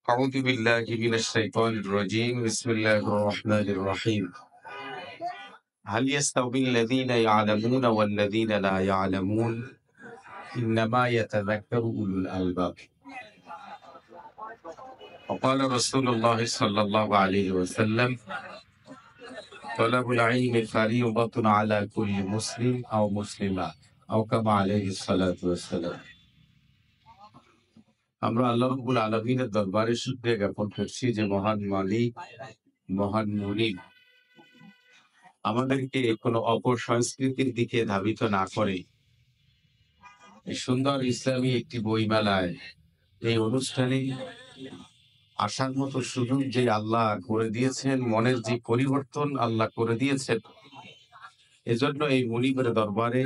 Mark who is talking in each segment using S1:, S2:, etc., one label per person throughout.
S1: أعوذ بالله من الشيطان الرجيم بسم الله الرحمن الرحيم هل يستوي الذين يعلمون والذين لا يعلمون إنما يتذكر أولو الألباب وقال رسول الله صلى الله عليه وسلم طلب العلم فريضة على كل مسلم أو مسلمة أو كما عليه الصلاة والسلام আমরা আল্লাহ রাব্বুল আলামিনের দরবারে শুকরিয়া জ্ঞাপন করছি যে মহান মালিক মহান মুনিব আমাদেরকে কোনো অপসংস্কৃতির দিকে ধাবিত না করে এই সুন্দর ইসলামী একটি বইমেলায় এই অনুষ্ঠানে আসার মতো সুযোগ যে আল্লাহ করে দিয়েছেন, মনের যে পরিবর্তন আল্লাহ করে দিয়েছেন, এজন্য এই মুনিবের দরবারে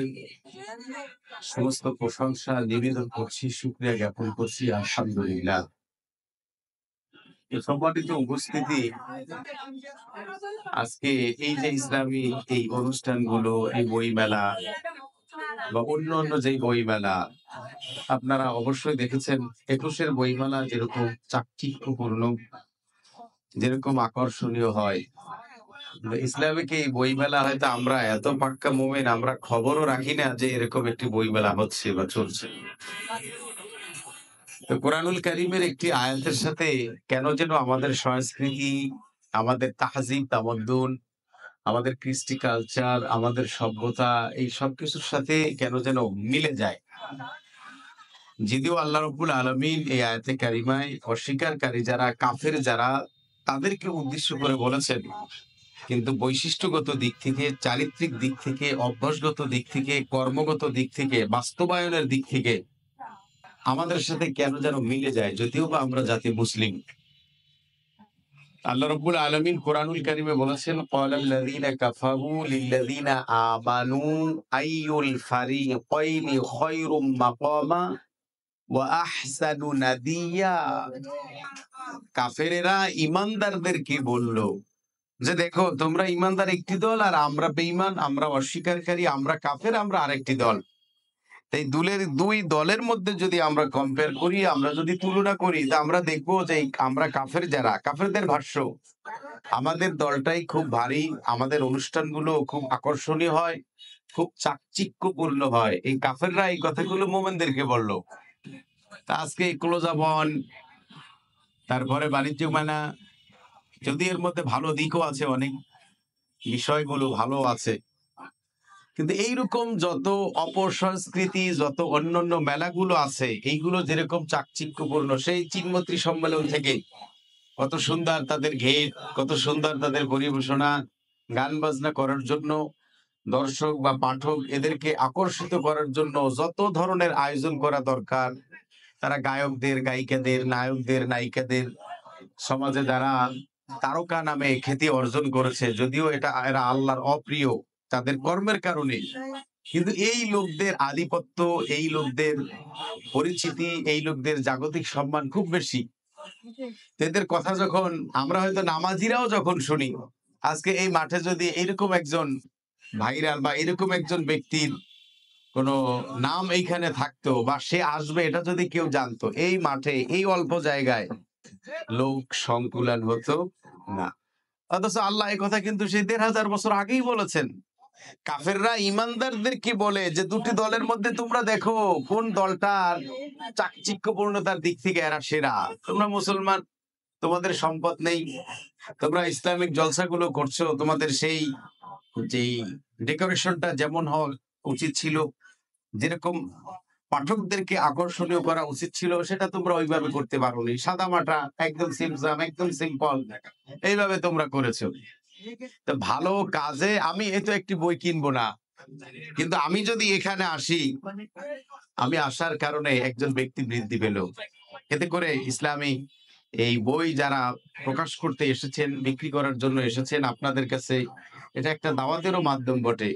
S1: সমস্ত প্রশংসা নিবেদন করছি, শুকরিয়া জ্ঞাপন করছি। আলহামদুলিল্লাহ। সম্মানিত উপস্থিতি, আজকে এই যে ইসলামী এই অনুষ্ঠানগুলো, এই বইমেলা বা অন্য যে বইমেলা আপনারা অবশ্যই দেখেছেন, একুশের বইমেলা যেরকম চাকচিক্যপূর্ণ, যেরকম আকর্ষণীয় হয়, ইসলামিক এই বইমেলা হয়তো আমরা এত পাক্কা মোমেন, আমরা খবরও রাখি না যে এরকম একটি বইমেলা হচ্ছে বা চলছে। তো কোরআনুল কারীমের একটি আয়াতের সাথে কেন যেন আমাদের সংস্কৃতি, আমাদের তাহজিব তামাদ্দুন, আমাদের কৃষ্টি কালচার, আমাদের সভ্যতা, এই সবকিছুর সাথে কেন যেন মিলে যায়। যদিও আল্লাহ রাব্বুল আলামিন এই আয়াতে কারিমায় অস্বীকারী যারা, কাফের যারা, তাদেরকে উদ্দেশ্য করে বলেছেন, কিন্তু বৈশিষ্ট্যগত দিক থেকে, চারিত্রিক দিক থেকে, অভ্যাসগত দিক থেকে, কর্মগত দিক থেকে, বাস্তবায়নের দিক থেকে আমাদের সাথে কেন যেন মিলে যায়, যদিও বা আমরা জাতি মুসলিম। আল্লাহ রাব্বুল আলামিন কোরআনুল কারীমে বলেছেন, ক্বালাল্লাযীনা কাফারু লিল্লাযীনা আমানু আইয়ুল ফারিকাইনি খায়রুম মাকামা ওয়া আহসানু নাদিয়া। কাফেরেরা ঈমানদারদেরকে বলল যে, দেখো তোমরা ঈমানদার একটি দল আর আমরা বেঈমান, আমরা অস্বীকারী, আমরা কাফের, আমরা আরেকটি দল। এই দুই দলের মধ্যে যদি আমরা কম্পেয়ার করি, আমরা যদি তুলনা করি, তা আমরা দেখবো যে আমরা কাফের যারা, কাফেরদের ভাষ্য আমাদের দলটাই খুব ভারী, আমাদের অনুষ্ঠানগুলো খুব আকর্ষণীয় হয়, খুব চাকচিক্যপূর্ণ হয়। এই কাফেররা এই কথাগুলো মোমেনদেরকে বলল। তা আজকে ক্লোজাবন, তারপরে বাণিজ্য মেলা, যদি এর মধ্যে ভালো দিকও আছে, অনেক বিষয়গুলো ভালো আছে, কিন্তু এইরকম যত অপসংস্কৃতি, যত অন্যান্য মেলাগুলো আছে, এইগুলো যেরকম চাকচিক্যপূর্ণ, সেই চিনমন্ত্রী সম্মেলন থেকে কত সুন্দর তাদের ঘের, কত সুন্দর তাদের পরিবেশনা, গান বাজনা করার জন্য দর্শক বা পাঠক এদেরকে আকর্ষিত করার জন্য যত ধরনের আয়োজন করা দরকার, তারা গায়কদের, গায়িকাদের, নায়কদের, নায়িকাদের, সমাজে যারা তারকা নামে খ্যাতি অর্জন করেছে, যদিও এরা আল্লাহর অপ্রিয় তাদের কর্মের কারণে, কিন্তু এই লোকদের আধিপত্য, এই লোকদের পরিচিতি, এই লোকদের জাগতিক সম্মান খুব বেশি। এদের কথা যখন আমরা হয়তো নামাজিরাও যখন শুনি, আজকে এই মাঠে যদি এরকম একজন ভাইরাল বা এরকম একজন ব্যক্তির কোনো নাম এইখানে থাকতো বা সে আসবে, এটা যদি কেউ জানতো, এই মাঠে এই অল্প জায়গায় লোক সংকুলান হতো না। অথচ আল্লাহ এই কথা কিন্তু সেই ১৫০০ বছর আগেই বলেছেন। কাফেররা ঈমানদারদেরকে বলে যে, দুটি দলের মধ্যে তোমরা দেখো কোন দলটার চাকচিক্যপূর্ণতার দিক থেকে এরা সেরা। তোমরা মুসলমান, তোমাদের সম্পদ নেই, তোমরা ইসলামিক জলসাগুলো করছো, তোমাদের সেই যেই ডেকোরেশনটা যেমন হওয়া উচিত ছিল, যেরকম পাঠকদেরকে আকর্ষণীয় করা উচিত ছিল, সেটা তোমরা ওইভাবে করতে পারোনি। সাদামাটা, একদম সিমসাম, একদম সিম্পল, এইভাবে তোমরা করেছো। তো ভালো কাজে আমি এই তো একটি বই কিনবো না, কিন্তু আমি যদি এখানে আসি, আমি আসার কারণে একজন ব্যক্তি বৃদ্ধি পেল। এতে করে ইসলামী এই বই যারা প্রকাশ করতে এসেছেন, বিক্রি করার জন্য এসেছেন আপনাদের কাছে, এটা একটা দাওয়াতেরও মাধ্যম বটে।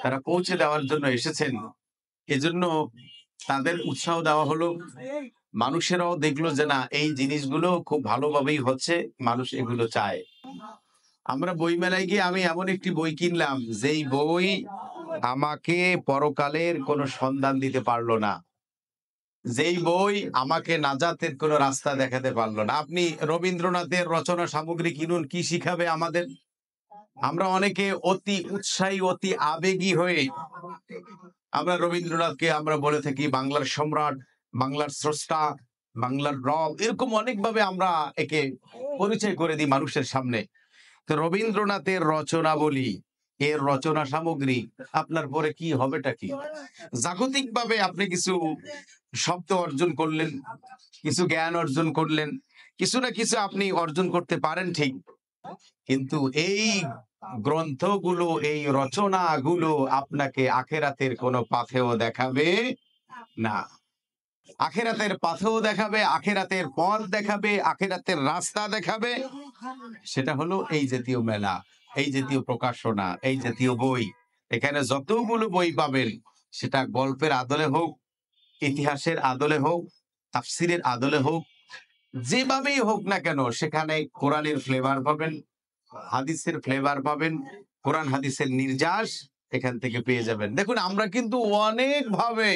S1: তারা পৌঁছে দেওয়ার জন্য এসেছেন, এজন্য তাদের উৎসাহ দেওয়া হলো। মানুষেরাও দেখলো যে না, এই জিনিসগুলো খুব ভালোভাবেই হচ্ছে, মানুষ এগুলো চায়। আমরা বইমেলায় গিয়ে আমি এমন একটি বই কিনলাম, যেই বই আমাকে পরকালের কোনো সন্ধান দিতে পারলো না। যেই বই আমাকে নাজাতের কোনো রাস্তা দেখাতে পারলো না। আপনি রবীন্দ্রনাথের রচনা সামগ্রী কিনুন, কি শিখাবে আমাদের? আমরা অনেকে অতি উৎসাহী, অতি আবেগী হয়ে আমরা রবীন্দ্রনাথকে আমরা বলে থাকি বাংলার সম্রাট, বাংলার স্রষ্টা, বাংলার রব, এরকম অনেকভাবে আমরা একে পরিচয় করে দিই মানুষের সামনে। তো রবীন্দ্রনাথের রচনাবলী, এর রচনা সামগ্রী আপনার পরে কি হবেটা কি? জাগতিকভাবে আপনি কিছু শব্দ অর্জন করলেন, কিছু জ্ঞান অর্জন করলেন, কিছু না কিছু আপনি অর্জন করতে পারেন ঠিক। কিন্তু এই গ্রন্থগুলো, এই রচনাগুলো আপনাকে আখেরাতের কোনো পাথেয় দেখাবে না। আখেরাতের পাথেয় দেখাবে, আখেরাতের পথ দেখাবে, আখেরাতের রাস্তা দেখাবে। সেটা হলো এই জাতীয় মেলা, এই জাতীয় প্রকাশনা, এই জাতীয় বই। এখানে যতগুলো বই পাবেন, সেটা গল্পের আদলে হোক, ইতিহাসের আদলে হোক, তাফসিরের আদলে হোক, যেভাবেই হোক না কেন, সেখানে কোরআনের ফ্লেভার পাবেন, হাদিসের ফ্লেভার পাবেন, কোরআন হাদিসের নির্যাস এখান থেকে পেয়ে যাবেন। দেখুন, আমরা কিন্তু অনেক ভাবে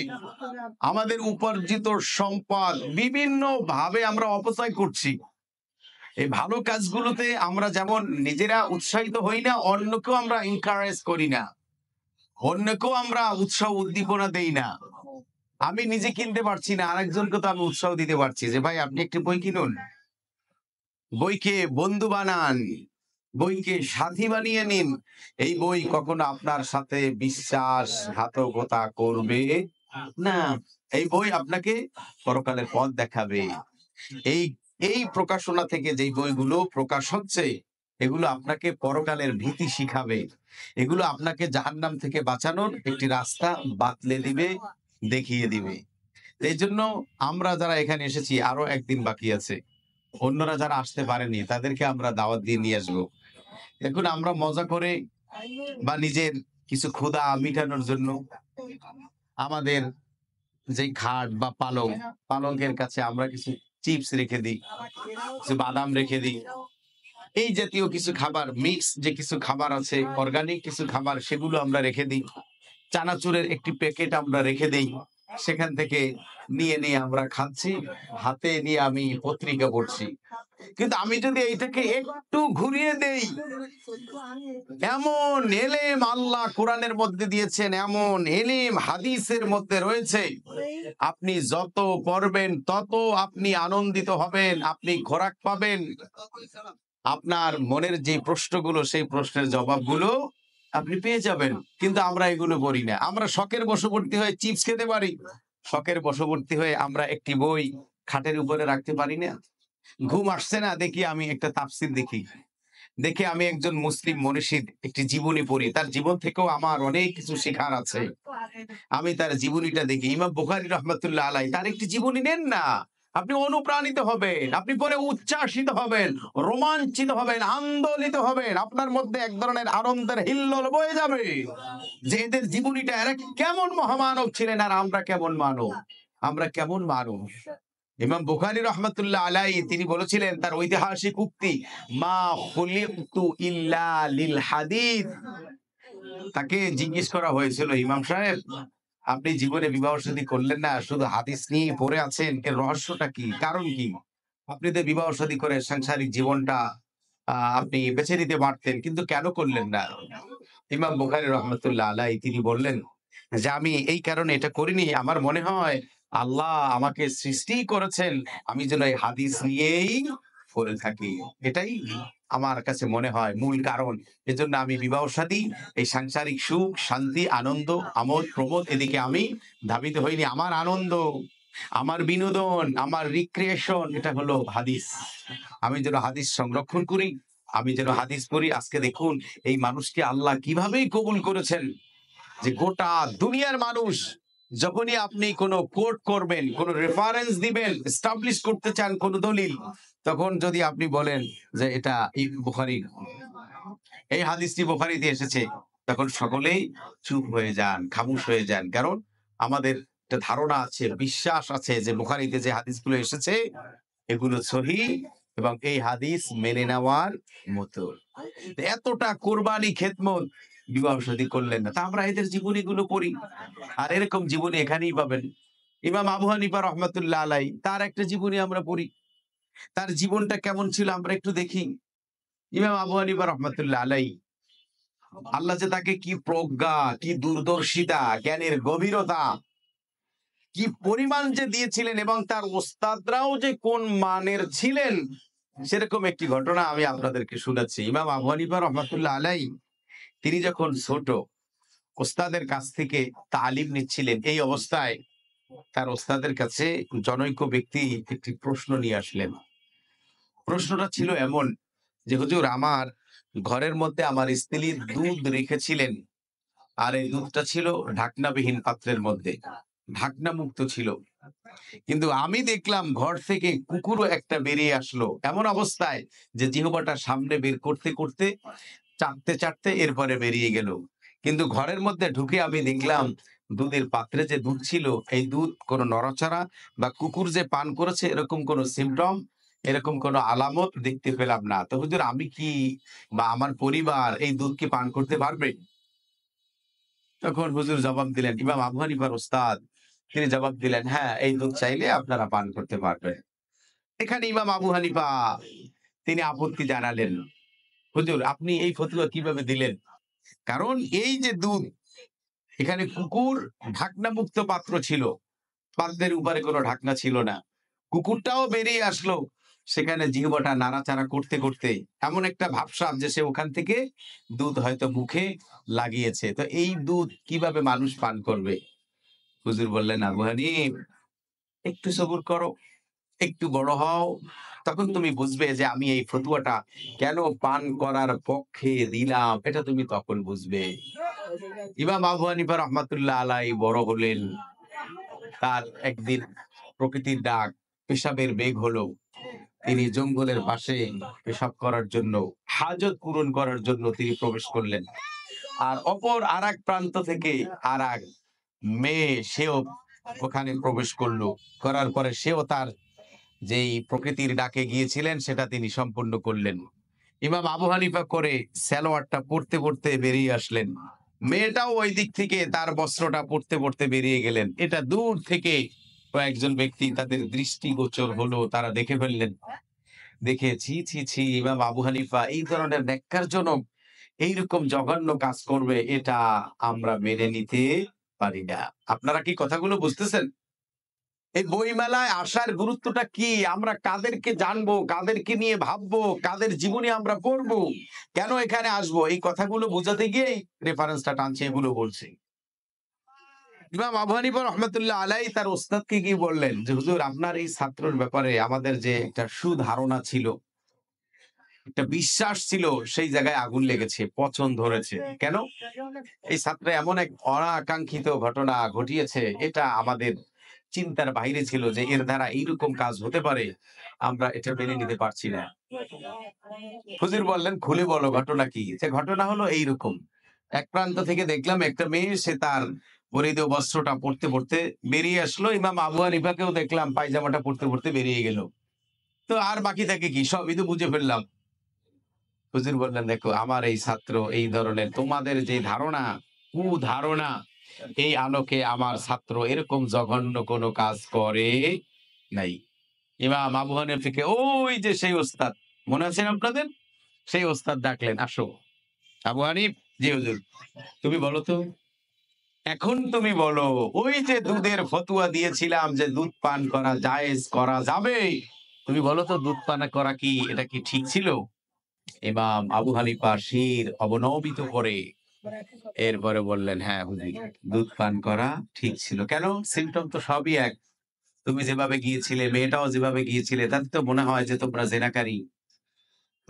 S1: আমাদের উপার্জিত সম্পদ বিভিন্ন ভাবে আমরা অপচয় করছি। এই ভালো কাজগুলোতে আমরা যেমন নিজেরা উৎসাহিত হই না, অন্যকেও আমরা এনকারেজ করি না, অন্যকেও আমরা উৎসাহ উদ্দীপনা দেই না। আমি নিজে কিনতে পারছি না, আরেকজনকে তো আমি উৎসাহ দিতে পারছি যে ভাই আপনি একটি বই কিনুন, বইকে বন্ধু বানান, বইকে সাথী বানিয়ে নিন। এই বই কখনো আপনার সাথে বিশ্বাসঘাতকতা করবে না। এই বই আপনাকে পরকালের পথ দেখাবে। এই এই প্রকাশনা থেকে যেই বইগুলো প্রকাশ হচ্ছে, এগুলো আপনাকে পরকালের ভীতি শিখাবে। এগুলো আপনাকে জাহান্নাম থেকে বাঁচানোর একটি রাস্তা বাতলে দিবে, দেখিয়ে দিবে। এই জন্য আমরা যারা এখানে এসেছি, আরো একদিন বাকি আছে। অন্যরা যারা আসতে পারেনি তাদেরকে আমরা দাওয়াত দিয়ে নিয়ে আসবো। দেখুন, আমরা মজা করে বা নিজের কিছু ক্ষুধা মিটানোর জন্য আমাদের যে খাট বা পালঙ্কের কাছে আমরা কিছু চিপস রেখে দিই, কিছু বাদাম রেখে দিই। এই জাতীয় কিছু খাবার, মিক্স যে কিছু খাবার আছে, অর্গানিক কিছু খাবার, সেগুলো আমরা রেখে দিই। চানাচুরের একটি প্যাকেট আমরা রেখে দেই। সেখান থেকে নিয়ে আমরা খাচ্ছি। হাতে নিয়ে আমি পত্রিকা পড়ছি। কিন্তু আমি যদি এইটাকে একটু ঘুরিয়ে দেই, এমন এলেম আল্লাহ কোরআনের মধ্যে দিয়েছেন, এমন এলেম হাদিসের মধ্যে রয়েছে, আপনি যত পড়বেন তত আপনি আনন্দিত হবেন, আপনি খোরাক পাবেন। আপনার মনের যে প্রশ্নগুলো, সেই প্রশ্নের জবাবগুলো আপনি পেয়ে যাবেন। কিন্তু আমরা এগুলো করি না। আমরা শখের বশবর্তী হয়ে চিপস খেতে পারি, শখের বশবর্তী হয়ে আমরা একটি বই খাটের উপরে রাখতে পারি না। ঘুম আসছে না, দেখি আমি একটা তাফসীর দেখি, দেখে আমি একজন মুসলিম মনীষীর একটি জীবনী পড়ি, তার জীবন থেকেও আমার অনেক কিছু শেখার আছে। আমি তার জীবনীটা দেখি, ইমাম বুখারী রহমাতুল্লাহ আলাইহি, তার একটি জীবনী নেন না, আপনি অনুপ্রাণিত হবেন, আপনি পরে উচ্ছ্বাসিত হবেন, রোমাঞ্চিত হবেন, আন্দোলিত হবেন, আপনার মধ্যে এক ধরনের আনন্দের হিল্লোল বয়ে যাবে যে এদের জীবনীটা, এরা কেমন মহামানব ছিলেন আর আমরা কেমন মানব, আমরা কেমন মানুষ। ইমাম বুখারী রহমাতুল্লাহ আলাইহি তিনি বলেছিলেন তার ঐতিহাসিক উক্তি, মা খুলিকতু ইল্লা লিল হাদিস। তাকে জিজ্ঞেস করা হয়েছিল, ইমাম সাহেব আপনি জীবনে বিবাহ শাদী করলেন না, শুধু হাদিস নিয়ে পড়ে আছেন, এর রহস্যটা কি, কারণ কি? আপনি তো বিবাহ শাদী করে সাংসারিক জীবনটা আপনি বেছে নিতে পারতেন, কিন্তু কেন করলেন না? ইমাম বুখারী রহমাতুল্লাহ আলাইহি তিনি বললেন যে আমি এই কারণে এটা করিনি, আমার মনে হয় আল্লাহ আমাকে সৃষ্টি করেছেন আমি যেন এই হাদিস নিয়েই পড়ে থাকি। এটাই আমার কাছে মনে হয় মূল কারণ। এজন্য আমি বিবাহ শাদী, এই সাংসারিক সুখ, শান্তি, আনন্দ, আমোদ প্রমোদ, এদিকে আমি ধাবিত হইনি। আমার আনন্দ, আমার বিনোদন, আমার রিক্রিয়েশন এটা হলো হাদিস। আমি যেন হাদিস সংরক্ষণ করি, আমি যেন হাদিস পড়ি। আজকে দেখুন এই মানুষকে আল্লাহ কিভাবেই কবুল করেছেন যে গোটা দুনিয়ার মানুষ, যখনই আপনি কোনো কোট করবেন, কোনো রেফারেন্স দিবেন, এস্টাবলিশ করতে চান কোন দলিল, তখন যদি আপনি বলেন যে এটা বুখারী, এই হাদিসটি বুখারীতে এসেছে, তখন সকলেই চুপ হয়ে যান, খামোশ হয়ে যান। কারণ আমাদের একটা ধারণা আছে, বিশ্বাস আছে যে বুখারীতে যে হাদিসগুলো এসেছে এগুলো সহিহ এবং এই হাদিস মেনে নেওয়ার মতো। এতটা কোরবানি খেদমত, বিবাহ শাদী করলেন না, তা আমরা এদের জীবনীগুলো পড়ি। আর এরকম জীবনী এখানেই পাবেন। ইমাম আবু হানিফা রহমাতুল্লাহ আলাই তার একটা জীবনী আমরা পড়ি। তার জীবনটা কেমন ছিল আমরা একটু দেখি। ইমাম আবু হানিফা রহমাতুল্লাহ আলাই, আল্লাহ যে তাকে কি প্রজ্ঞা, কি দূরদর্শিতা, জ্ঞানের গভীরতা, কি পরিমাণ যে দিয়েছিলেন এবং তার ওস্তাদরাও যে কোন মানের ছিলেন, সেরকম একটি ঘটনা আমি আপনাদেরকে শোনাচ্ছি। ইমাম আবু হানিফা রহমাতুল্লাহ আলাই তিনি যখন ছোট, ওস্তাদের কাছ থেকে তালিম নিচ্ছিলেন, এই অবস্থায় তার ওস্তাদের কাছে জনৈক ব্যক্তি একটি প্রশ্ন নিয়ে আসলেন। প্রশ্নটা ছিল এমন যে, হুজুর, আমার ঘরের মধ্যে আমার স্ত্রী দুধ রেখেছিলেন, আর এই দুধটা ছিল ঢাকনাবিহীন পাত্রের মধ্যে, ঢাকনা মুক্ত ছিল। কিন্তু আমি দেখলাম ঘর থেকে কুকুরও একটা বেরিয়ে আসলো, এমন অবস্থায় যে জিহ্বাটা সামনে বের করতে করতে চাটতে চাটতে এরপরে বেরিয়ে গেল। কিন্তু ঘরের মধ্যে ঢুকে আমি দেখলাম দুধের পাত্রে যে দুধ ছিল, এই দুধ কোনো নড়াচড়া বা কুকুর যে পান করেছে এরকম কোনো সিম্পটম, এরকম কোনো আলামত দেখতে পেলাম না। তো হুজুর, আমি কি বা আমার পরিবার এই দুধ কি পান করতে পারবে? তখন হুজুর জবাব দিলেন, ইমাম আবু হানিফার ওস্তাদ তিনি জবাব দিলেন, হ্যাঁ, এই দুধ চাইলে আপনারা পান করতে পারবেন। এখানে ইমাম আবু হানিফা তিনি আপত্তি জানালেন, হুজুর, আপনি এই ফতোয়া কিভাবে দিলেন? কারণ এই যে দুধ, এখানে কুকুর ঢাকনা মুক্ত পাত্র ছিল, পাত্রের উপরে কোনো ঢাকনা ছিল না। কুকুরটাও বেরিয়ে আসলো সেখানে জিহ্বাটা নাড়াচাড়া করতে করতে, এমন একটা ভাবসাব যে সে ওখান থেকে দুধ হয়তো মুখে লাগিয়েছে। তো এই দুধ কিভাবে মানুষ পান করবে? হুজুর বললেন, আবু হানিফ, একটু সবুর করো, একটু বড় হও, তখন তুমি বুঝবে যে আমি এই ফতুয়াটা কেন পান করার পক্ষে দিলাম, এটা তুমি তখন বুঝবে। ইমাম আবু হানিফা রহমাতুল্লাহ আলাই বড় হলেন। তার একদিন প্রকৃতির ডাক, পেশাবের বেগ হলো। তিনি জঙ্গলের পাশে পেশাব করার জন্য, হাজত পূরণ করার জন্য তিনি প্রবেশ করলেন। আর অপর আরেক প্রান্ত থেকে আরেক মেয়ে, সেও ওখানে প্রবেশ করলো। করার পরে সেও তার যেই প্রকৃতির ডাকে গিয়েছিলেন সেটা তিনি সম্পূর্ণ করলেন। ইমাম আবু হানিফা করে সালোয়ারটা পড়তে পড়তে বেরিয়ে আসলেন। মেয়েটাও ওই দিক থেকে তার বস্ত্রটা পড়তে পড়তে বেরিয়ে গেলেন। এটা দূর থেকে কয়েকজন ব্যক্তি তাদের দৃষ্টিগোচর হলো, তারা দেখে ফেললেন। দেখে ছি ছি ছি, ইমাম আবু হানিফা এই ধরনের ন্যাক্কারজনক এইরকম জঘন্য কাজ করবে, এটা আমরা মেনে নিতে পারি না। আপনারা কি কথাগুলো বুঝতেছেন? এই বইমেলায় আসার গুরুত্বটা কি? আমরা কাদেরকে জানবো, কাদেরকে নিয়ে ভাববো, কাদের জীবনী আমরা পড়বো, কেন এখানে আসবো, এই কথাগুলো বোঝাতে গিয়েই রেফারেন্সটা টানছে, এগুলো বলছি। ইমাম আবু হানিফা রহমাতুল্লাহ আলাই তার ওস্তাদকে কি বললেন যে, হুজুর, আপনার এই ছাত্রের ব্যাপারে আমাদের যে একটা সুধারণা ছিল, একটা বিশ্বাস ছিল, সেই জায়গায় আগুন লেগেছে, পচন ধরেছে। কেন? এই ছাত্র এমন এক অনাকাঙ্ক্ষিত ঘটনা ঘটিয়েছে, এটা আমাদের চিন্তার বাইরে ছিল যে এর দ্বারা এইরকম কাজ হতে পারে। আমরা এটা মেনে নিতে পারছি না। হুজুর বললেন, খুলে বলো ঘটনা কি? যে ঘটনা হলো এইরকম। এক প্রান্ত থেকে দেখলাম একটা মেয়ে, সে তার পরিধেয় বস্ত্রটা পড়তে পড়তে বেরিয়ে আসলো। ইমাম আবু হানিফাকেও দেখলাম পায়জামাটা পড়তে পড়তে বেরিয়ে গেল। তো আর বাকি থাকে কি? সবই তো বুঝে ফেললাম। হুজুর বললেন, দেখো, আমার এই ছাত্র এই ধরনের তোমাদের যে ধারণা, কুধারণা, এই আলোকে আমার ছাত্র এরকম জঘন্য কোনো কাজ করে নাই। ইমাম আবু হানিফাকে ওই যে সেই ওস্তাদ, মনে আছে না আপনাদের? সেই ওস্তাদ ডাকলেন, আসো। আবু হানিফ, জি হুজুর। তুমি বলো তো, এখন তুমি বলো, ওই যে দুধের ফতুয়া দিয়েছিলাম যে দুধ পান করা জায়েজ, করা যাবে, তুমি বলো তো দুধ পান করা কি এটা কি ঠিক ছিল? ইমাম আবু হানিফা শির অবনমিত করে এরপরে বললেন, হ্যাঁ হুজুর, দুধ পান করা ঠিক ছিল। কেন? সিম্পটম তো সবই এক। তুমি যেভাবে গিয়েছিলে, মেয়েটাও যেভাবে গিয়েছিলে, তাতে তো মনে হয় যে তোমরা জেনাকারী।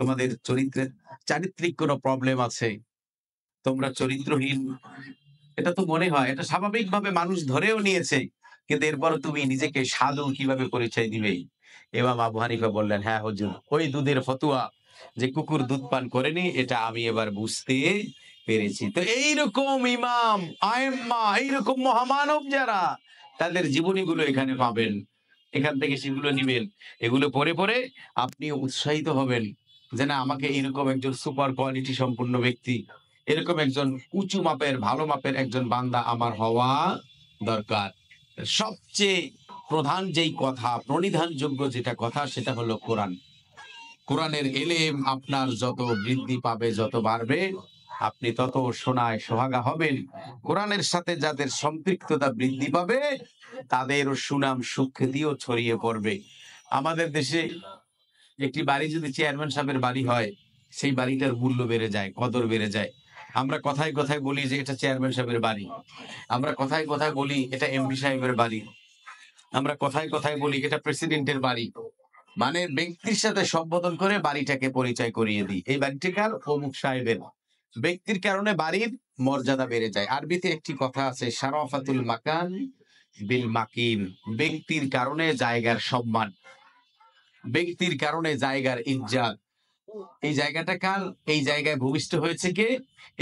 S1: তোমাদের চরিত্রের চারিত্রিক কোনো প্রবলেম আছে। তোমরা চরিত্রহীন। এটা তো মনে হয়, এটা স্বাভাবিকভাবে মানুষ ধরেও নিয়েছে। কিন্তু এরপরও তুমি নিজেকে সাধু কিভাবে পরিচয় দিবে? ইমাম আবু হানিফা বললেন, হ্যাঁ হুজুর, ওই দুধের ফতুয়া যে কুকুর দুধ পান করেনি, এটা আমি এবার বুঝতে পেরেছি। তো এইরকম ইমাম, আইম্মা, এইরকম মহামানব যারা, তাদের জীবনীগুলো এখানে পাবেন। এখান থেকে সেগুলো নিবেন। এগুলো পড়ে পড়ে আপনি উৎসাহিত হবেন যে, না, আমাকে এরকম একজন সুপার কোয়ালিটি সম্পন্ন ব্যক্তি, এরকম একজন উঁচু মাপের, ভালো মাপের একজন বান্দা আমার হওয়া দরকার। সবচেয়ে প্রধান যেই কথা, প্রণিধানযোগ্য যেটা কথা, সেটা হলো কোরআন। কোরআনের এলেম আপনার যত বৃদ্ধি পাবে, যত বাড়বে, আপনি তত সোনায় সোহাগা হবেন। কোরআনের সাথে যাদের সম্পৃক্ততা বৃদ্ধি পাবে, তাদের সুনাম সুখ্যাতিও ছড়িয়ে পড়বে। আমাদের দেশে একটি বাড়ি যদি চেয়ারম্যান সাহেবের বাড়ি হয়, সেই বাড়িটার মূল্য বেড়ে যায়, কদর বেড়ে যায়। আমরা কথায় কথায় বলি যে এটা চেয়ারম্যান সাহেবের বাড়ি, আমরা কথায় কথায় বলি এটা এমপি সাহেবের বাড়ি, আমরা কথায় কথায় বলি এটা প্রেসিডেন্টের বাড়ি। মানে ব্যক্তির সাথে সম্বোধন করে বাড়িটাকে পরিচয় করিয়ে দিই, এই বাড়িটি কার? অমুক সাহেবের। ব্যক্তির কারণে বাড়ির মর্যাদা বেড়ে যায়। আরবিতে একটি কথা আছে, শারাফাতুল মাকান বিল মাকিন। ব্যক্তির কারণে জায়গার সম্মান, ব্যক্তির কারণে জায়গার ইজ্জত। এই জায়গাটা কার? এই জায়গায় ভূমিষ্ঠ হয়েছে কে?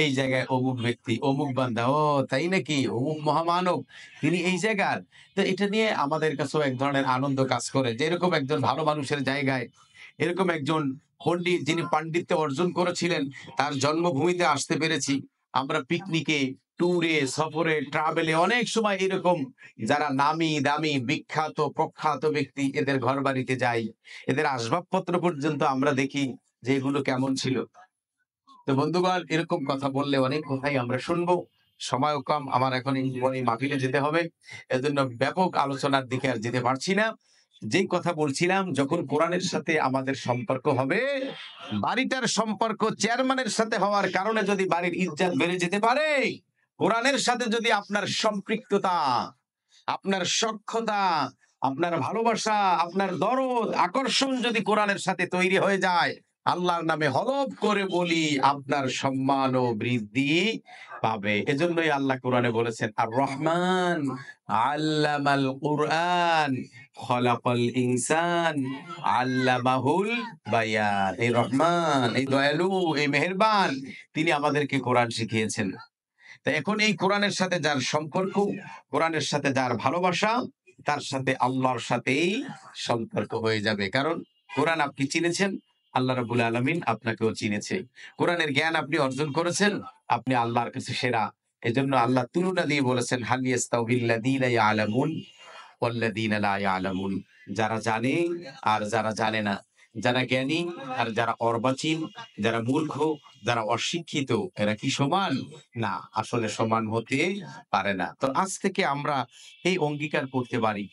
S1: এই জায়গায় অমুক ব্যক্তি, অমুক বান্দা। ও তাই নাকি? অমুক মহামানব, তিনি এই জায়গার। তো এটা নিয়ে আমাদের কাছেও এক ধরনের আনন্দ কাজ করে যে এরকম একজন ভালো মানুষের জায়গায়, এরকম একজন পণ্ডিত যিনি পাণ্ডিত্য অর্জন করেছিলেন, তার জন্মভূমিতে আসতে পেরেছি। আমরা পিকনিকে, ট্যুরে, সফরে, ট্রাভেলে অনেক সময় এরকম যারা নামি দামি বিখ্যাত প্রখ্যাত ব্যক্তি, এদের ঘর বাড়িতে যাই, এদের আসবাবপত্র পর্যন্ত আমরা দেখি যে এগুলো কেমন ছিল। তো বন্ধুগণ, এরকম কথা বললে অনেক কথাই আমরা শুনবো, সময়ও কম, আমার এখন এই মাহফিলে যেতে হবে, এজন্য ব্যাপক আলোচনার দিকে আর যেতে পারছি না। যেই কথা বলছিলাম, যখন কোরআনের সাথে আমাদের সম্পর্ক হবে, বাড়িটার সম্পর্ক চেয়ারম্যানের সাথে হওয়ার কারণে যদি বাড়ির ইজ্জত বেড়ে যেতে পারে, কোরআনের সাথে যদি আপনার সম্পৃক্ততা, আপনার সখ্যতা, আপনার ভালোবাসা, আপনার দরদ, আকর্ষণ যদি কোরআনের সাথে তৈরি হয়ে যায়, আল্লাহর নামে হলফ করে বলি, আপনার সম্মান ও বৃদ্ধি পাবে। এজন্যই আল্লাহ কোরআনে বলেছেন, আর রহমান আল্লামাল কুরআন খলাকাল ইনসান আল্লামাহুল বায়ান। এই রহমান, এই দয়ালু, এই মেহেরবান, তিনি আমাদেরকে কোরআন শিখিয়েছেন। তা এখন এই কোরআনের সাথে যার সম্পর্ক, কোরআনের সাথে যার ভালোবাসা, তার সাথে আল্লাহর সাথেই সম্পর্ক হয়ে যাবে। কারণ কোরআন আপনি চিনেছেন, আল্লাহ রাব্বুল আলামিন আপনাকেও চিনেছে। কোরআনের জ্ঞান আপনি অর্জন করেছেন, আপনি আল্লাহর কাছে সেরা। এজন্য আল্লাহ তুলনা দিয়ে বলেছেন, হাল ইয়াস্তাউবিল্লাযীনা ইয়ালামুন ওয়াল্লাযীনা লা ইয়ালামুন। যারা জানে আর যারা জানে না, যারা জ্ঞানী আর যারা অর্বাচীন, যারা মূর্খ, যারা অশিক্ষিত, এরা কি সমান? না, আসলে সমান হতে পারে না। তো আজ থেকে আমরা এই অঙ্গীকার করতে পারি,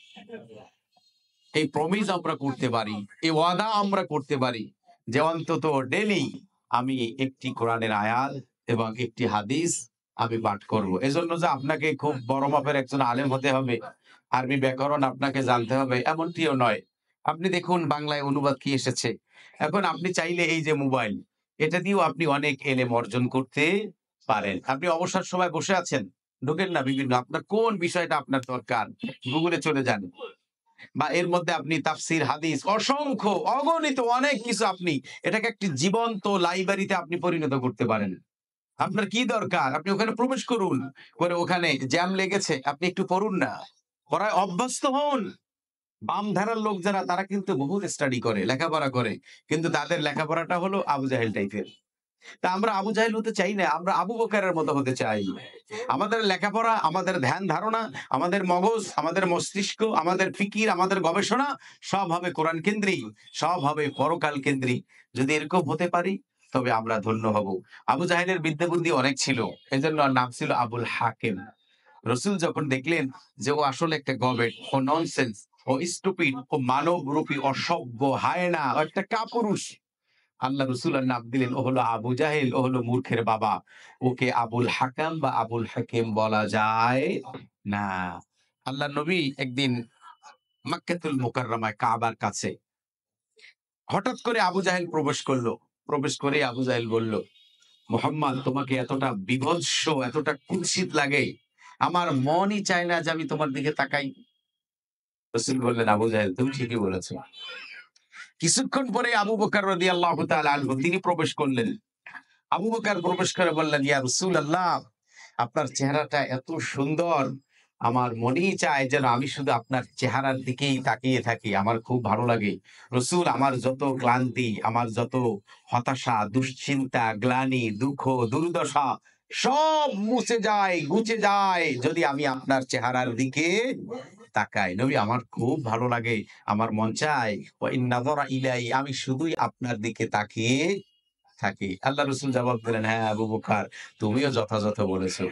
S1: এই প্রমিস আমরা করতে পারি, এই ওয়াদা আমরা করতে পারি যে অন্তত ডেলি আমি একটি কোরআনের আয়াত এবং একটি হাদিস আমি পাঠ করব। এজন্য যে আপনাকে খুব বড় মাপের একজন আলেম হতে হবে, আরবি ব্যাকরণ আপনাকে জানতে হবে, এমনটিও নয়। আপনি দেখুন বাংলায় অনুবাদ কি এসেছে। এখন আপনি চাইলে এই যে মোবাইল, এটা দিয়েও আপনি অনেক এলেম অর্জন করতে পারেন। আপনি অবসর সময় বসে আছেন, ঢোকেন না বিভিন্ন, আপনার কোন বিষয়টা আপনার দরকার, গুগলে চলে যান, বা এর মধ্যে আপনি তাফসির, হাদিস, অসংখ্য অগণিত অনেক কিছু, আপনি এটাকে একটি জীবন্ত লাইব্রেরিতে আপনি পরিণত করতে পারেন। আপনার কি দরকার? আপনি ওখানে প্রবেশ করুন, করে ওখানে জ্যাম লেগেছে, আপনি একটু পড়ুন না, পড়ায় অভ্যস্ত হন। বাম ধারার লোক যারা, তারা কিন্তু বহুত স্টাডি করে, লেখাপড়া করে, কিন্তু তাদের লেখাপড়াটা হলো আবু জাহেল টাইপের। তা আমরা আবু জাহেল হতে চাই না, আমরা আবু বকরের মতো হতে চাই। আমাদের লেখাপড়া, আমাদের ধ্যান ধারণা, আমাদের মগজ, আমাদের মস্তিষ্ক, আমাদের ফিকির, আমাদের গবেষণা সব হবে কোরআন কেন্দ্রিক, সব হবে পরকাল কেন্দ্রিক। যদি এরকম হতে পারি, তবে আমরা ধন্য হব। আবু জাহেলের বিদ্যা বুদ্ধি অনেক ছিল, এজন্য ওর নাম ছিল আবুল হাকিম। রসুল যখন দেখলেন যে ও আসলে একটা গবেট, ও ননসেন্স, ও স্টুপিড, ও মানব রূপী অসভ্য হায়না, ও একটা কাপুরুষ, আল্লাহ রসুলের নাম দিলেন, ও হলো আবু জাহেল, ও হলো মূর্খের বাবা, ওকে আবুল হাকাম বা আবুল হাকিম বলা যায় না। আল্লাহ নবী একদিন মক্কাতুল মুকাররমায়, কাবার কাছে, হঠাৎ করে আবু জাহেল প্রবেশ করলো। প্রবেশ করে আবু জাহেল বলল, মুহাম্মদ, তোমাকে এতটা বিভৎস, এতটা কুৎসিত লাগে, আমার মনই চায় না যে আমি তোমার দিকে তাকাই। রাসূল বললেন, আবু জাহেল, তুমি ঠিকই বলেছো। কিছুক্ষণ পরে আবু বকর রাদিয়াল্লাহু তাআলা আনহু তিনি প্রবেশ করলেন। আবু বকর প্রবেশ করে বললেন, ইয়া রাসূলুল্লাহ, আপনার চেহারাটা এত সুন্দর, আমার মনেই চায় যেন আমি শুধু আপনার চেহারার দিকেই তাকিয়ে থাকি, আমার খুব ভালো লাগে। রসুল, আমার যত ক্লান্তি, আমার যত হতাশা, দুশ্চিন্তা, গ্লানি, দুঃখ, দুর্দশা, সব মুছে যায়, ঘুচে যায় যদি আমি আপনার চেহারার দিকে তাকাই। নবী আমার খুব ভালো লাগে। আমার মন চায় ওয়া ইন নাযারা ইলাই, আমি শুধুই আপনার দিকে তাকিয়ে থাকি। আল্লাহ রাসূল জবাব দিলেন, হ্যাঁ আবু বকর, তুমিও যথাযথ বলেছো।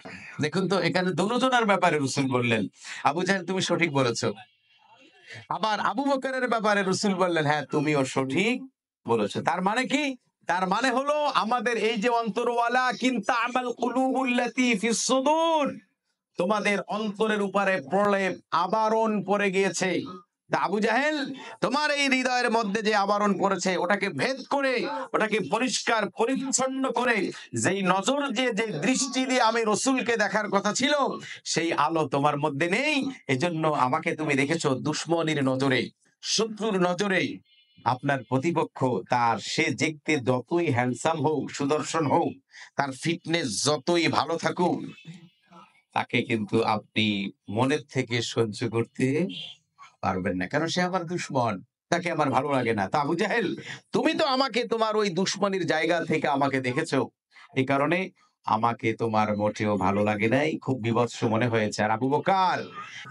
S1: দেখুন তো এখানে দোনোজনার ব্যাপারে রাসূল বললেন, আবু জাহেল তুমি সঠিক বলেছো। আবার আবু বকরের ব্যাপারে রাসূল বললেন, হ্যাঁ তুমিও সঠিক বলেছো। তার মানে কি? তার মানে হলো আমাদের এই যে অন্তরওয়ালা কিনতা আমাল কুলুবুল্লাতি ফিস সুদূর, তোমাদের অন্তরের উপরে প্রলেপ আবরণ পড়ে গিয়েছে। তা আবু জাহেল, তোমার এই হৃদয়ের মধ্যে যে আবরণ পড়েছে ওটাকে ভেদ করে, ওটাকে পরিষ্কার পরিচ্ছন্ন করে, যেই নজর দিয়ে, যে দৃষ্টি দিয়ে আমি রসুলকে দেখার কথা ছিল, সেই আলো তোমার মধ্যে নেই। এজন্য আমাকে তুমি দেখেছো দুশ্মনীর নজরে, শত্রুর নজরে। আপনার প্রতিপক্ষ, তার সে দেখতে যতই হ্যান্ডসাম হোক, সুদর্শন হোক, তার ফিটনেস যতই ভালো থাকুক, তাকে কিন্তু আপনি মনের থেকে সহ্য করতে পারবেন না। কারণ সে আমার দুশমন। তাকে আমার ভালো লাগে না। তা আবু জাহেল, তুমি তো আমাকে তোমার ওই দুশমনির জায়গা থেকে আমাকে দেখেছো। এই কারণে আমাকে তোমার মোটেও ভালো লাগে নাই। খুব বীভৎস মনে হয়েছে। আর আবু বকর,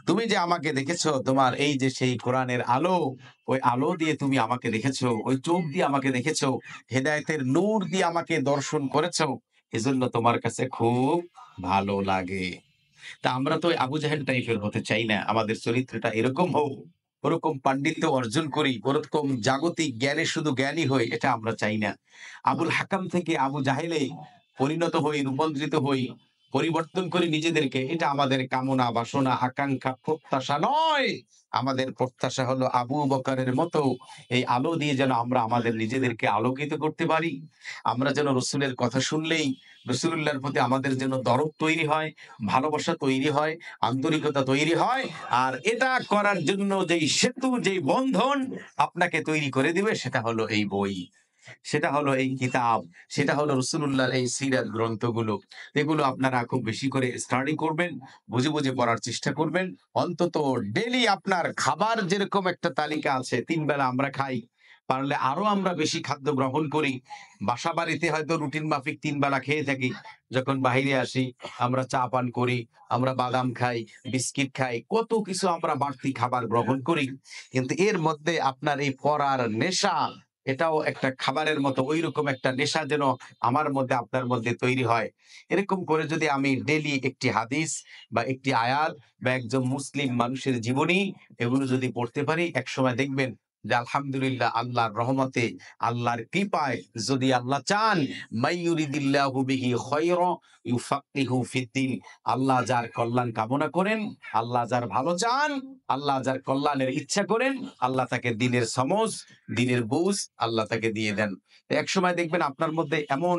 S1: তুমি যে আমাকে দেখেছো, তোমার এই যে সেই কোরআনের আলো, ওই আলো দিয়ে তুমি আমাকে দেখেছো, ওই চোখ দিয়ে আমাকে দেখেছো, হেদায়েতের নূর দিয়ে আমাকে দর্শন করেছো। এজন্য তোমার কাছে খুব ভালো লাগে। তা আমরা তো ওই আবু জাহেল টাইপের হতে চাই না। আমাদের চরিত্রটা এরকম হোক, ওরকম পাণ্ডিত্য অর্জন করি, ওরকম জাগতিক জ্ঞানে শুধু জ্ঞানী হই, এটা আমরা চাই না। আবুল হাকাম থেকে আবু জাহেলে পরিণত হই, রূপান্তরিত হই, পরিবর্তন করি নিজেদেরকে, এটা আমাদের কামনা, বাসনা, আকাঙ্ক্ষা, প্রত্যাশা নয়। আমাদের প্রত্যাশা হলো আবু বকরের মতো এই আলো দিয়ে যেন আমরা আমাদের নিজেদেরকে আলোকিত করতে পারি। আমরা যেন রসুলের কথা শুনলেই রসুলুল্লাহর প্রতি আমাদের যেন দরদ তৈরি হয়, ভালোবাসা তৈরি হয়, আন্তরিকতা তৈরি হয়। আর এটা করার জন্য যেই সেতু, যেই বন্ধন আপনাকে তৈরি করে দিবে, সেটা হলো এই বই, সেটা হলো এই কিতাব, সেটা হলো রসুলুল্লাহর এই সিরাত গ্রন্থগুলো। এগুলো আপনারা খুব বেশি করে স্টাডি করবেন, বুঝে বুঝে পড়ার চেষ্টা করবেন। অন্তত ডেইলি আপনার খাবার যেরকম একটা তালিকা আছে, ৩ বেলা আমরা খাই, পারলে আরো আমরা বেশি খাদ্য গ্রহণ করি। বাসা বাড়িতে হয়তো রুটিন মাফিক ৩ বেলা খেয়ে থাকি। যখন বাহিরে আসি আমরা চা পান করি, আমরা বাদাম খাই, বিস্কিট খাই, কত কিছু আমরা বাড়তি খাবার গ্রহণ করি। কিন্তু এর মধ্যে আপনার এই পড়ার নেশা, এটাও একটা খাবারের মতো, ঐরকম একটা নেশা যেন আমার মধ্যে আপনার মধ্যে তৈরি হয়। এরকম করে যদি আমি ডেইলি একটি হাদিস বা একটি আয়াত বা একজন মুসলিম মানুষের জীবনী, এগুলো যদি পড়তে পারি, একসময় দেখবেন যে আলহামদুলিল্লাহ আল্লাহর রহমতে, আল্লাহর কৃপায়, যদি আল্লাহ চান, মাইয়ুরিদিল্লাহু বিহি খায়রা ইউফাক্কিহু ফিদ্দিন, আল্লাহ যার কল্যাণ কামনা করেন, আল্লাহ যার ভালো চান, আল্লাহ যার কল্যাণের ইচ্ছা করেন, আল্লাহ তাকে দ্বীনের সমঝ, দ্বীনের বুঝ আল্লাহ তাকে দিয়ে দেন। তো একসময় দেখবেন আপনার মধ্যে এমন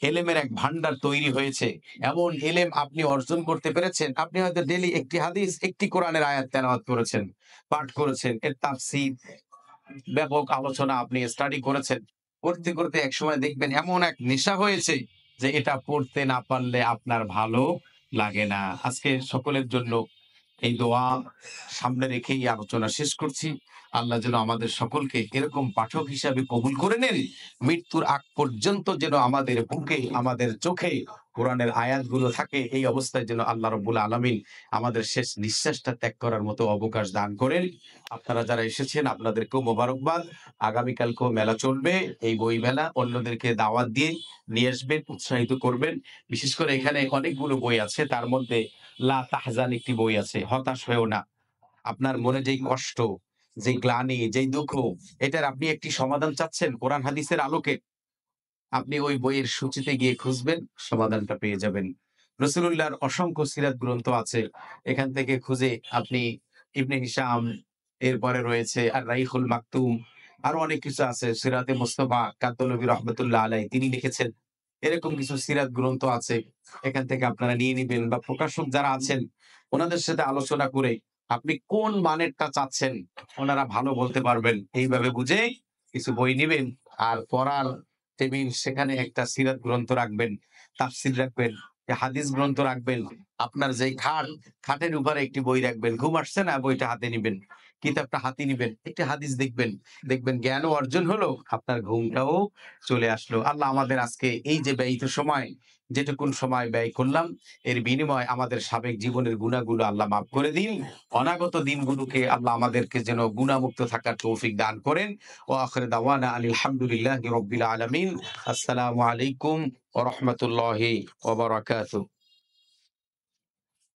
S1: এলেমের এক ভান্ডার তৈরি হয়েছে, এমন এলেম আপনি অর্জন করতে পেরেছেন, আপনি হয়তো ডেইলি একটি হাদিস, একটি কোরআনের আয়াত তেলাওয়াত করেছেন, পাঠ করেছেন, এর তাফসীর, ব্যাপক আলোচনা আপনি স্টাডি করেছেন। করতে, করতে একসময় দেখবেন এমন এক নেশা হয়েছে যে এটা পড়তে না পারলে আপনার ভালো লাগে না। আজকে সকলের জন্য এই দোয়া সামনে রেখেই আলোচনা শেষ করছি। আল্লাহ যেন আমাদের সকলকে এরকম পাঠক হিসাবে কবুল করে নেন। মৃত্যুর আগ পর্যন্ত যেন আমাদের বুকে, আমাদের চোখে কোরআনের আয়াতগুলো থাকে। এই অবস্থায় যেন আল্লাহ রাব্বুল আলামিন আমাদের শেষ নিঃশ্বাসটা ত্যাগ করার মতো অবকাশ দান করেন। আপনারা যারা এসেছেন আপনাদেরকেও মোবারকবাদ। আগামীকালকেও মেলা চলবে, এই বই মেলা। অন্যদেরকে দাওয়াত দিয়ে নিয়ে আসবেন, উৎসাহিত করবেন। বিশেষ করে এখানে অনেকগুলো বই আছে। তার মধ্যে লা তাহজান একটি বই আছে। হতাশ হয়েও না। আপনার মনে যেই কষ্ট, যেই গ্লানি, যেই দুঃখ, এটার আপনি একটি সমাধান চাচ্ছেন কোরআন হাদিসের আলোকে, আপনি ওই বইয়ের সূচিতে গিয়ে খুঁজবেন, সমাধানটা পেয়ে যাবেন। রাসূলুল্লাহর অসংখ্য সিরাত গ্রন্থ আছে। এখান থেকে খুঁজে আপনি ইবনে হিশাম, এরপরে রয়েছে আর রাইহুল মাকতুম, আরো অনেক কিছু আছে। সিরাতে মুস্তাফা কাদ্দলভী রহমাতুল্লাহ আলাইহি তিনি লিখেছেন। এরকম কিছু সিরাত গ্রন্থ আছে। এখান থেকে আপনারা নিয়ে নিবেন, বা প্রকাশক যারা আছেন ওনাদের সাথে আলোচনা করে আপনি কোন মানেরটা চাচ্ছেন ওনারা ভালো বলতে পারবেন। এইভাবে বুঝে কিছু বই নিবেন, আর পড়ার টেবিল, সেখানে একটা সিরাত গ্রন্থ রাখবেন, তাফসীর রাখবেন, হাদিস গ্রন্থ রাখবেন। আপনার যেই খাট, খাটের উপরে একটি বই রাখবেন। ঘুম আসছে না, বইটা হাতে নিবেন। কিতাবটা হাতে নিবেন, একটা হাদিস দেখবেন, দেখবেন জ্ঞানও অর্জন হলো, আপনার ঘুমটাও চলে আসলো। আল্লাহ আমাদের আজকে এই যে ব্যয়িত সময়, যেটুকুন সময় ব্যয় করলাম, এর বিনিময়ে আমাদের সাবেক জীবনের গুনাহগুলো আল্লাহ মাফ করে দিন। অনাগত দিনগুলোকে আল্লাহ আমাদেরকে যেন গুনাহমুক্ত থাকার তৌফিক দান করেন। ওয়া আখির দাওয়ানা আনিল হামদুলিল্লাহি রাব্বিল আলামিন। আসসালামু আলাইকুম ওয়া রাহমাতুল্লাহি ওয়া বারাকাতুহু।